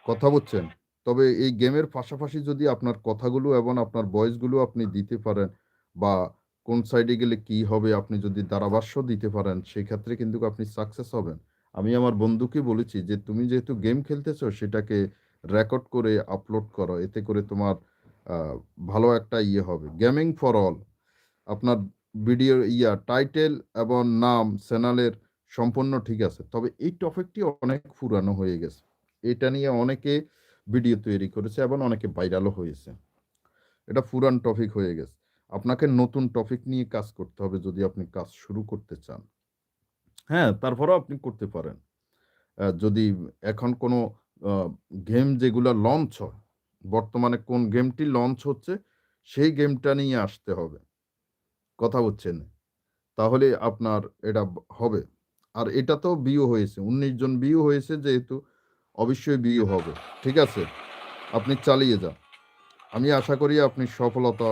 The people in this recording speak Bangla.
কথা বুঝছেন? তবে এই গেমের পাশাপাশি যদি আপনার কথাগুলো এবং আপনার ভয়েসগুলো আপনি দিতে পারেন বা কোন সাইডে গেলে কি হবে আপনি যদি ধারাভাষ্য দিতে পারেন, সেক্ষেত্রে কিন্তু আপনি সাকসেস হবেন। আমি আমার বন্ধুকে বলেছি যে, "তুমি যেহেতু গেম খেলতেছো সেটাকে রেকর্ড করে আপলোড করো। এতে করে তোমার আ ভালো একটা ইয়ে হবে।" Gaming for all. আপনার ভিডিও টাইটেল এবং নাম চ্যানেলের সম্পূর্ণ ঠিক আছে। তবে এই টপিকটি অনেক পুরানো হয়ে গেছে। এটা নিয়ে অনেকে ভিডিও তৈরি করেছে এবং অনেকে ভাইরালও হয়েছে। এটা পুরান টপিক হয়ে গেছে। আপনাকে নতুন টপিক নিয়ে কাজ করতে হবে যদি আপনি কাজ শুরু করতে চান। হ্যাঁ, তারপরেও আপনি করতে পারেন। যদি এখন কোনো আ গেম যেগুলা লঞ্চ হয়, বর্তমানে কোন গেমটি লঞ্চ হচ্ছে, সেই গেমটা নিয়ে আসতে হবে। কথা বুঝছেন? তাহলে আপনার এটা হবে। আর এটাতেও ভিউ হয়েছে। ১৯ জন ভিউ হয়েছে যেহেতু অবশ্যই ভিউ হবে। ঠিক আছে? আপনি চালিয়ে যান। আমি আশা করি আপনি সফলতা